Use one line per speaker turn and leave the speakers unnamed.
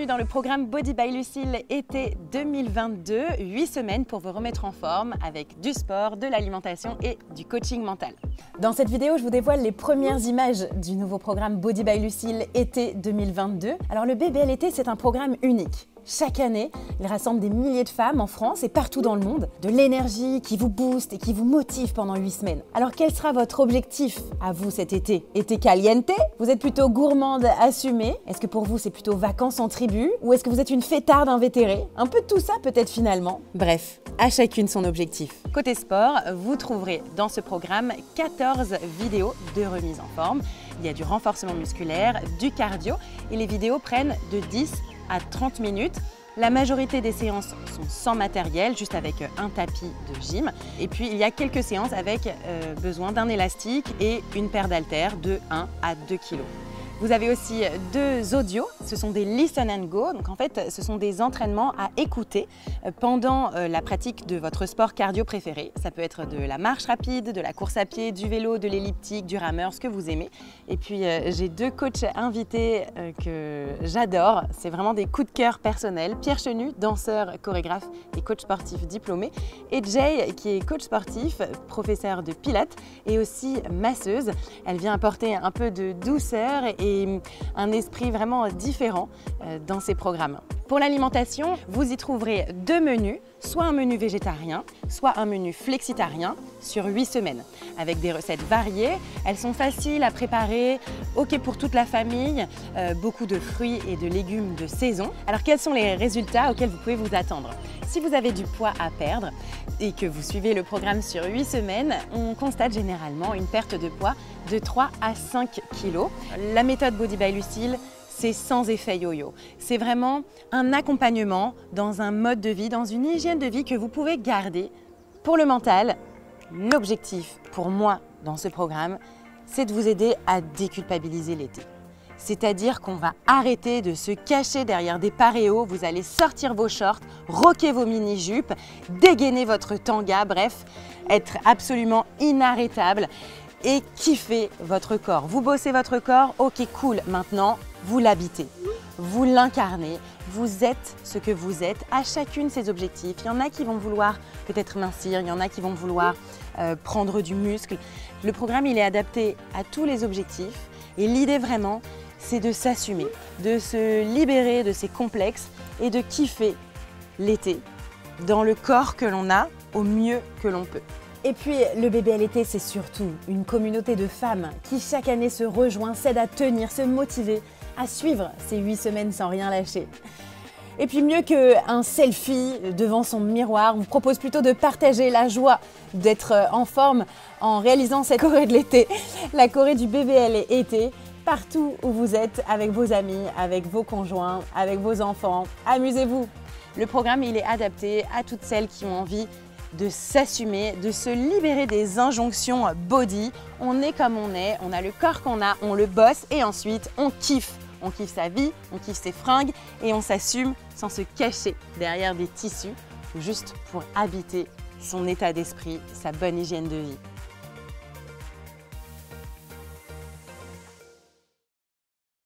bienvenue dans le programme Body by Lucille été 2022, 8 semaines pour vous remettre en forme avec du sport, de l'alimentation et du coaching mental. Dans cette vidéo, je vous dévoile les premières images du nouveau programme Body by Lucille été 2022. Alors le BBL-été, c'est un programme unique. Chaque année, il rassemble des milliers de femmes en France et partout dans le monde, de l'énergie qui vous booste et qui vous motive pendant 8 semaines. Alors quel sera votre objectif à vous cet été? Été caliente? Vous êtes plutôt gourmande assumée? Est-ce que pour vous c'est plutôt vacances en tribu? Ou est-ce que vous êtes une fêtarde invétérée? Un peu de tout ça peut-être finalement. Bref, à chacune son objectif. Côté sport, vous trouverez dans ce programme 14 vidéos de remise en forme. Il y a du renforcement musculaire, du cardio et les vidéos prennent de 10 à 30 minutes. La majorité des séances sont sans matériel, juste avec un tapis de gym. Et puis il y a quelques séances avec besoin d'un élastique et une paire d'haltères de 1 à 2 kg. Vous avez aussi 2 audios, ce sont des listen and go, donc en fait ce sont des entraînements à écouter pendant la pratique de votre sport cardio préféré. Ça peut être de la marche rapide, de la course à pied, du vélo, de l'elliptique, du rameur, ce que vous aimez. Et puis j'ai 2 coachs invités que j'adore, c'est vraiment des coups de cœur personnels. Pierre Chenu, danseur, chorégraphe et coach sportif diplômé, et Jay qui est coach sportif, professeur de pilates et aussi masseuse. Elle vient apporter un peu de douceur et un esprit vraiment différent dans ces programmes. Pour l'alimentation, vous y trouverez 2 menus, soit un menu végétarien, soit un menu flexitarien sur 8 semaines, avec des recettes variées. Elles sont faciles à préparer, ok pour toute la famille, beaucoup de fruits et de légumes de saison. Alors quels sont les résultats auxquels vous pouvez vous attendre? Si vous avez du poids à perdre et que vous suivez le programme sur 8 semaines, on constate généralement une perte de poids de 3 à 5 kg. La méthode Body by Lucille, c'est sans effet yo-yo. C'est vraiment un accompagnement dans un mode de vie, dans une hygiène de vie que vous pouvez garder. Pour le mental, l'objectif pour moi dans ce programme, c'est de vous aider à déculpabiliser l'été. C'est-à-dire qu'on va arrêter de se cacher derrière des paréos, vous allez sortir vos shorts, rocker vos mini-jupes, dégainer votre tanga, bref, être absolument inarrêtable et kiffer votre corps. Vous bossez votre corps, ok cool, maintenant vous l'habitez, vous l'incarnez, vous êtes ce que vous êtes à chacune de ces objectifs. Il y en a qui vont vouloir peut-être mincir, il y en a qui vont vouloir prendre du muscle. Le programme il est adapté à tous les objectifs et l'idée vraiment c'est de s'assumer, de se libérer de ces complexes et de kiffer l'été dans le corps que l'on a au mieux que l'on peut. Et puis le BBL-été, c'est surtout une communauté de femmes qui chaque année se rejoint, s'aide à tenir, se motiver, à suivre ces 8 semaines sans rien lâcher. Et puis mieux qu'un selfie devant son miroir, on vous propose plutôt de partager la joie d'être en forme en réalisant cette Corée de l'été, la Corée du BBL été, partout où vous êtes, avec vos amis, avec vos conjoints, avec vos enfants. Amusez-vous! Le programme il est adapté à toutes celles qui ont envie de s'assumer, de se libérer des injonctions body. On est comme on a le corps qu'on a, on le bosse et ensuite on kiffe. On kiffe sa vie, on kiffe ses fringues et on s'assume sans se cacher derrière des tissus, juste pour habiter son état d'esprit, sa bonne hygiène de vie.